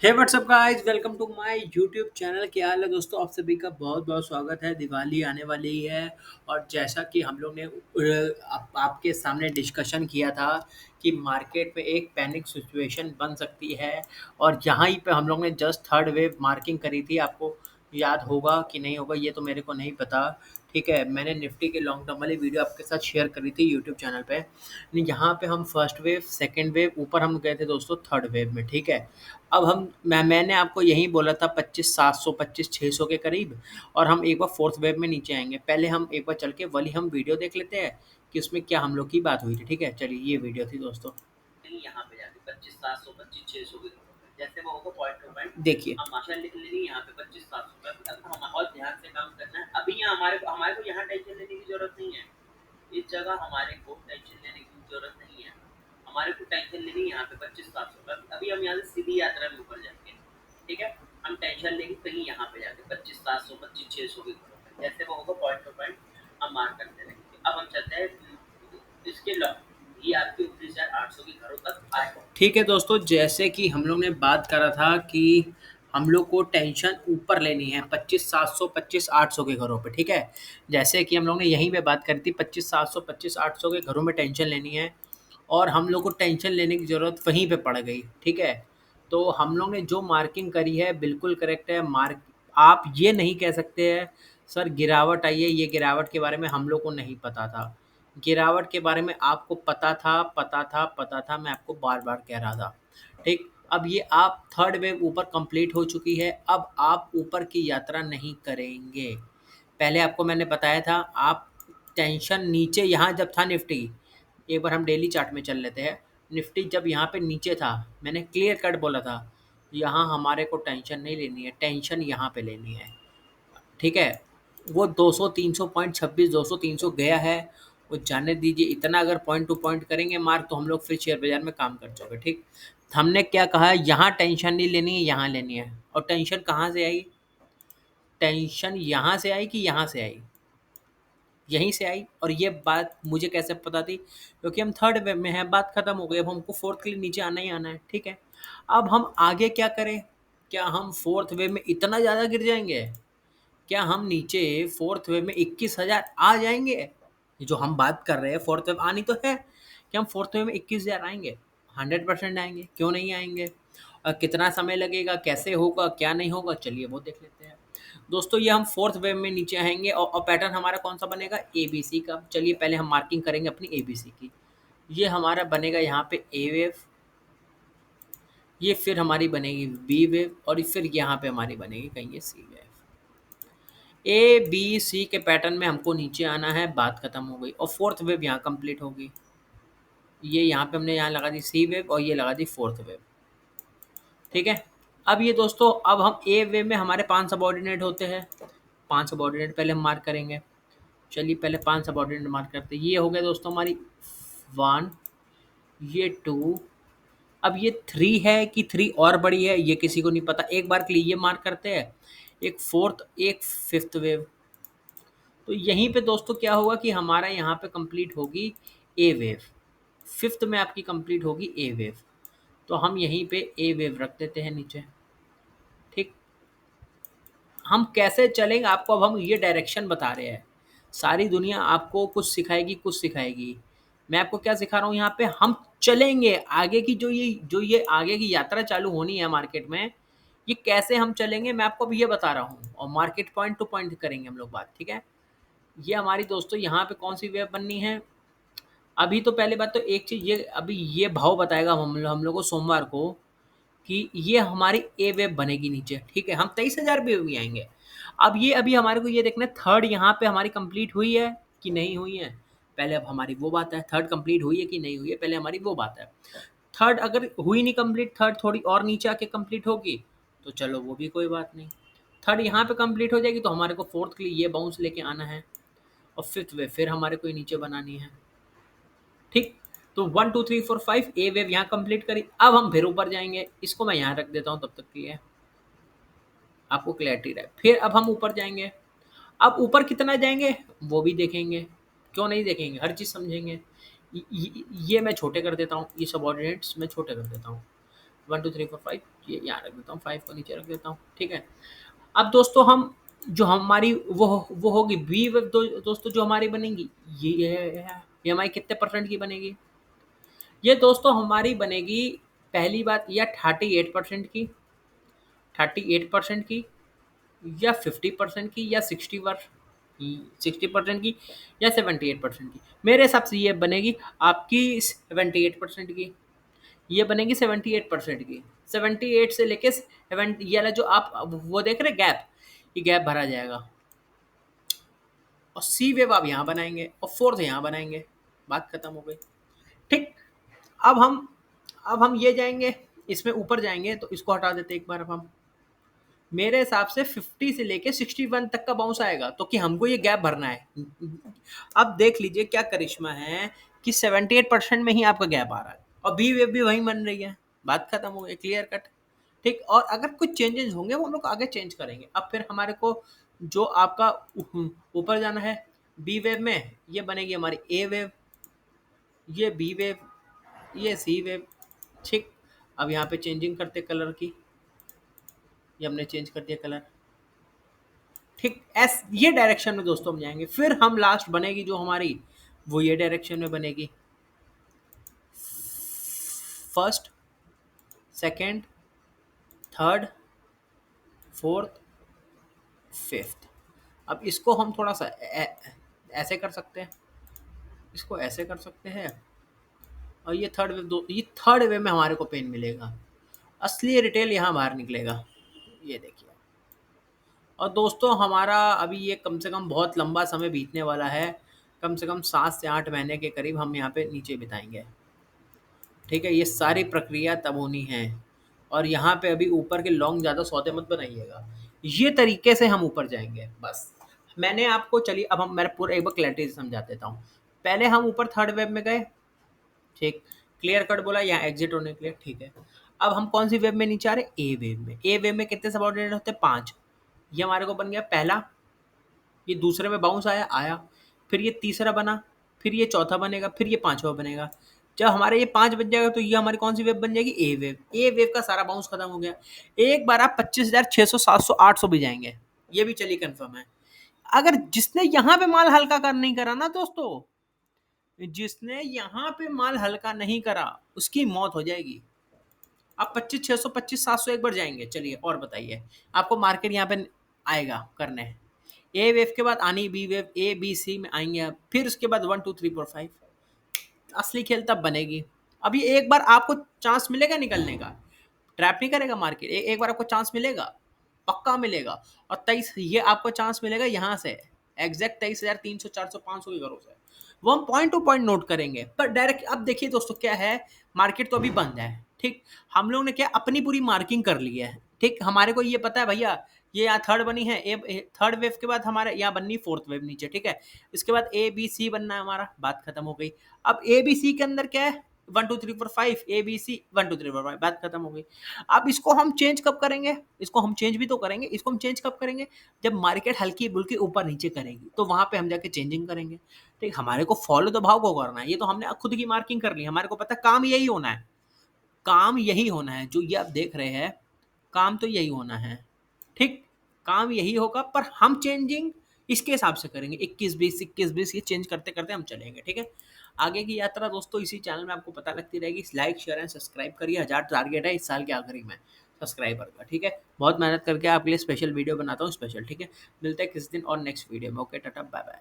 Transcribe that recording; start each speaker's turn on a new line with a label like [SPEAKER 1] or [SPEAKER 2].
[SPEAKER 1] Hey what's up guys, welcome to my YouTube channel. क्या हाल है दोस्तों? आप सभी का बहुत बहुत स्वागत है। दिवाली आने वाली ही है और जैसा कि हम लोग ने आपके सामने डिस्कशन किया था कि मार्केट में एक पैनिक सिचुएशन बन सकती है और यहाँ ही पे हम लोग ने जस्ट थर्ड वेव मार्किंग करी थी। आपको याद होगा कि नहीं होगा ये तो मेरे को नहीं पता। ठीक है, मैंने निफ्टी के लॉन्ग टर्म वाली वीडियो आपके साथ शेयर करी थी यूट्यूब चैनल पे। यहाँ पे हम फर्स्ट वेव, सेकेंड वेव, ऊपर हम गए थे दोस्तों थर्ड वेव में। ठीक है, अब मैंने आपको यही बोला था 25,700 25,600 के करीब, और हम एक बार फोर्थ वेव में नीचे आएंगे। पहले हम एक बार चल के वही हम वीडियो देख लेते हैं कि उसमें क्या हम लोग की बात हुई थी। ठीक है, चलिए ये वीडियो थी दोस्तों। यहाँ पे जाके 25,700 25,600 के जैसे वो होगा पॉइंट टू पॉइंट देखिए, हम माशा लिख लेंगे यहाँ पे 25,700 का। अब हम और ध्यान से काम करना है। अभी यहाँ हमारे को यहाँ टेंशन लेने की जरूरत नहीं है। इस जगह हमारे को टेंशन लेने की जरूरत नहीं है। हमारे को टेंशन लेनी है यहाँ पे 25,700 का। अभी हम यहाँ से सीधी यात्रा में ऊपर जाएंगे। ठीक है, हम टेंशन लेंगे कहीं यहाँ पे जाके 25,700 25,600 के घरों पे। जैसे वो होगा पॉइंट टू पॉइंट हम मार्क करते रहेंगे। अब हम चलते हैं इसके लॉ, ये आपके 19,800 के घरों तक आएगा। ठीक है दोस्तों, जैसे कि हम लोग ने बात करा था कि हम लोग को टेंशन ऊपर लेनी है 25,700 25,800 के घरों पे। ठीक है, जैसे कि हम लोग ने यहीं पे बात करी थी 25,700 25,800 के घरों में टेंशन लेनी है और हम लोग को टेंशन लेने की ज़रूरत वहीं पे पड़ गई। ठीक है, तो हम लोग ने जो मार्किंग करी है बिल्कुल करेक्ट है। मार्क आप ये नहीं कह सकते हैं सर गिरावट आई है, ये गिरावट के बारे में हम लोग को नहीं पता था। गिरावट के बारे में आपको पता था, पता था, पता था, मैं आपको बार-बार कह रहा था। ठीक, अब ये आप थर्ड वेव ऊपर कंप्लीट हो चुकी है, अब आप ऊपर की यात्रा नहीं करेंगे। पहले आपको मैंने बताया था आप टेंशन नीचे यहाँ जब था निफ्टी, एक बार हम डेली चार्ट में चल लेते हैं। निफ्टी जब यहाँ पे नीचे था, मैंने क्लियर कट बोला था यहाँ हमारे को टेंशन नहीं लेनी है, टेंशन यहाँ पे लेनी है। ठीक है, वो 200 300 पॉइंट 26 200 300 गया है, वो जाने दीजिए। इतना अगर पॉइंट टू पॉइंट करेंगे मार्क तो हम लोग फिर शेयर बाजार में काम कर जाओगे। ठीक, हमने क्या कहा, यहाँ टेंशन नहीं लेनी है, यहाँ लेनी है। और टेंशन कहाँ से आई? टेंशन यहाँ से आई कि यहाँ से आई? यहीं से आई। और ये बात मुझे कैसे पता थी? क्योंकि हम थर्ड वेव में हैं, बात खत्म हो गई। अब हमको फोर्थ के लिए नीचे आना ही आना है। ठीक है, अब हम आगे क्या करें? क्या हम फोर्थ वेव में इतना ज़्यादा गिर जाएंगे? क्या हम नीचे फोर्थ वेव में 21,000 आ जाएंगे? ये जो हम बात कर रहे हैं फोर्थ वेव आनी तो है, कि हम फोर्थ वेव में 21,000 आएंगे? 100% आएंगे, क्यों नहीं आएंगे? और कितना समय लगेगा, कैसे होगा, क्या नहीं होगा, चलिए वो देख लेते हैं दोस्तों। ये हम फोर्थ वेव में नीचे आएंगे और पैटर्न हमारा कौन सा बनेगा? ए बी सी का। चलिए पहले हम मार्किंग करेंगे अपनी ए बी सी की। ये हमारा बनेगा यहाँ पे ए वेव, ये फिर हमारी बनेगी बी वेव, और फिर यहाँ पे हमारी बनेगी कहीं सी वेव। ए बी सी के पैटर्न में हमको नीचे आना है, बात खत्म हो गई। और फोर्थ वेव यहाँ कंप्लीट होगी। ये यहाँ पे हमने यहाँ लगा दी सी वेव और ये लगा दी फोर्थ वेव। ठीक है, अब ये दोस्तों, अब हम ए वेव में हमारे 5 सबऑर्डिनेट होते हैं। 5 सबऑर्डिनेट पहले हम मार्क करेंगे। चलिए पहले 5 सबऑर्डिनेट मार्क करते हैं। ये हो गया दोस्तों हमारी 1, ये 2, अब ये 3 है कि 3 और बड़ी है ये किसी को नहीं पता। एक बार के लिए ये मार्क करते हैं, एक फोर्थ एक फिफ्थ वेव। तो यहीं पे दोस्तों क्या होगा कि हमारा यहाँ पे कंप्लीट होगी ए वेव, फिफ्थ में आपकी कंप्लीट होगी ए वेव। तो हम यहीं पे ए वेव रख देते हैं नीचे। ठीक, हम कैसे चलेंगे आपको अब हम ये डायरेक्शन बता रहे हैं। सारी दुनिया आपको कुछ सिखाएगी, कुछ सिखाएगी। मैं आपको क्या सिखा रहा हूँ यहाँ पे, हम चलेंगे आगे की जो ये आगे की यात्रा चालू होनी है मार्केट में, ये कैसे हम चलेंगे मैं आपको अब ये बता रहा हूँ। और मार्केट पॉइंट टू पॉइंट करेंगे हम लोग बात। ठीक है, ये हमारी दोस्तों यहाँ पे कौन सी वेव बननी है? अभी तो पहले बात तो एक चीज़ ये, अभी ये भाव बताएगा हम लोग को सोमवार को कि ये हमारी ए वेव बनेगी नीचे। ठीक है, हम 23,000 पे भी आएंगे। अब ये अभी हमारे को ये देखना है थर्ड यहाँ पे हमारी कंप्लीट हुई है कि नहीं हुई है। पहले अब हमारी वो बात है, थर्ड कंप्लीट हुई है कि नहीं हुई है, पहले हमारी वो बात है। थर्ड अगर हुई नहीं कंप्लीट, थर्ड थोड़ी और नीचे आके कंप्लीट होगी तो चलो वो भी कोई बात नहीं। थर्ड यहाँ पे कंप्लीट हो जाएगी तो हमारे को फोर्थ के लिए ये बाउंस लेके आना है, और फिफ्थ वेव फिर हमारे को ये नीचे बनानी है। ठीक, तो 1 2 3 4 5 ए वेव यहाँ कंप्लीट करी। अब हम फिर ऊपर जाएंगे, इसको मैं यहाँ रख देता हूँ तब तक के लिए, आपको क्लैरिटी रहे। फिर अब हम ऊपर जाएंगे। अब ऊपर कितना जाएंगे वो भी देखेंगे, क्यों नहीं देखेंगे, हर चीज़ समझेंगे। ये मैं छोटे कर देता हूँ, ये सबऑर्डिनेट्स मैं छोटे कर देता हूँ। 1 2 3 4 5, ये यहाँ रख देता हूँ, 5 को नीचे रख देता हूँ, ठीक है। अब दोस्तों हम जो हमारी वो होगी बी वेव, दोस्तों जो हमारी बनेगी, ये हमारी कितने परसेंट की बनेगी? ये दोस्तों हमारी बनेगी, पहली बात, या 38% की, 38% की, या 50% की, या 60% की, या 78% की। मेरे हिसाब से ये बनेगी आपकी 78% की। ये बनेगी 78% की। 78 से लेके 70, ये वाला जो आप वो देख रहे गैप, ये गैप भरा जाएगा, और सी वेव आप यहाँ बनाएंगे और फोर्थ यहाँ बनाएंगे, बात खत्म हो गई। ठीक। अब हम अब हम ये जाएंगे, इसमें ऊपर जाएंगे, तो इसको हटा देते एक बार। अब हम, मेरे हिसाब से 50 से लेके 61 तक का बाउंस आएगा, तो कि हमको ये गैप भरना है। अब देख लीजिए क्या करिश्मा है कि 78% में ही आपका गैप आ रहा है, और बी वेव भी वहीं बन रही है, बात खत्म हो गई, क्लियर कट। ठीक। और अगर कुछ चेंजेस होंगे वो हम लोग आगे चेंज करेंगे। अब फिर हमारे को जो आपका ऊपर जाना है बी वेव में, ये बनेगी हमारी ए वेव, ये बी वेव, ये सी वेव। ठीक। अब यहाँ पे चेंजिंग करते कलर की, ये हमने चेंज कर दिया कलर। ठीक। एस ये डायरेक्शन में दोस्तों हम जाएंगे, फिर हम लास्ट बनेगी जो हमारी, वो ये डायरेक्शन में बनेगी, first, second, third, fourth, fifth. अब इसको हम थोड़ा सा ऐसे कर सकते हैं, इसको ऐसे कर सकते हैं, और ये थर्ड वेव, दो ये थर्ड वेव में हमारे को पेन मिलेगा, असली रिटेल यहाँ बाहर निकलेगा, ये देखिए। और दोस्तों हमारा अभी ये कम से कम बहुत लंबा समय बीतने वाला है, कम से कम 7 से 8 महीने के करीब हम यहाँ पे नीचे बिताएंगे। ठीक है, ये सारी प्रक्रिया तब होनी है, और यहाँ पे अभी ऊपर के लॉन्ग ज़्यादा सौदे मत बनाइएगा, ये तरीके से हम ऊपर जाएंगे बस। मैंने आपको, चलिए अब हम, मैं पूरा एक बार क्लैरिटी से समझा देता हूँ। पहले हम ऊपर थर्ड वेब में गए, ठीक, क्लियर कट बोला, यहाँ एग्जिट होने के लिए, ठीक है। अब हम कौन सी वेब में नीचे आ रहे, ए वेब में। ए वेब में कितने सबऑर्डिनेट होते हैं, 5। ये हमारे को बन गया पहला, ये दूसरे में बाउंस आया आया, फिर ये तीसरा बना, फिर ये चौथा बनेगा, फिर ये पांचवा बनेगा। जब हमारे ये 5 बन जाएगा तो ये हमारी कौन सी वेव बन जाएगी, ए वेव। ए वेव का सारा बाउंस खत्म हो गया। एक बार आप 25,600, 700, 800 भी जाएंगे, ये भी चलिए कंफर्म है। अगर जिसने यहाँ पे माल हल्का कर नहीं करा ना दोस्तों, जिसने यहाँ पे माल हल्का नहीं करा उसकी मौत हो जाएगी। आप 25,600, 25,700 एक बार जाएंगे, चलिए और बताइए, आपको मार्केट यहाँ पे आएगा करने। ए वेव के बाद आनी बी वेव, ए बी सी में आएंगे आप, फिर उसके बाद 1 2 3 4 5। असली खेल तब बनेगी। अभी एक बार आपको चांस मिलेगा निकलने का, ट्रैप नहीं करेगा मार्केट, एक बार आपको चांस मिलेगा, पक्का मिलेगा। और 23 ये आपको चांस मिलेगा यहाँ से, एग्जैक्ट 23,300, 400, 500 के घरों से। वो हम पॉइंट टू पॉइंट नोट करेंगे, पर डायरेक्ट अब देखिए दोस्तों क्या है, मार्केट तो अभी बंद है, ठीक। हम लोग ने क्या अपनी पूरी मार्किंग कर ली है, ठीक। हमारे को ये पता है भैया, ये यहाँ थर्ड बनी है, थर्ड वेव के बाद हमारे यहाँ बननी फोर्थ वेव नीचे, ठीक है। इसके बाद ए बी सी बनना है हमारा, बात खत्म हो गई। अब ए बी सी के अंदर क्या है, 1 2 3 4 5, ए बी सी 1 2 3 4 5, बात खत्म हो गई। अब इसको हम चेंज कब करेंगे, इसको हम चेंज भी तो करेंगे, इसको हम चेंज कब करेंगे, जब मार्केट हल्की बुल्की ऊपर नीचे करेगी, तो वहां पे हम जाके चेंजिंग करेंगे। ठीक, हमारे को फॉलो द भाव को करना है, ये तो हमने खुद की मार्किंग कर ली, हमारे को पता है काम यही होना है, काम यही होना है, जो ये आप देख रहे हैं, काम तो यही होना है, ठीक। काम यही होगा, पर हम चेंजिंग इसके हिसाब से करेंगे, 21 20 21 20, ये चेंज करते करते हम चलेंगे, ठीक है। आगे की यात्रा दोस्तों इसी चैनल में आपको पता लगती रहेगी। लाइक शेयर एंड सब्सक्राइब करिए, 1000 टारगेट है इस साल के आखिरी में सब्सक्राइबर का, ठीक है। बहुत मेहनत करके आपके लिए स्पेशल वीडियो बनाता हूँ, स्पेशल, ठीक है। मिलते हैं किस दिन और नेक्स्ट वीडियो में। Okay, tata, bye bye.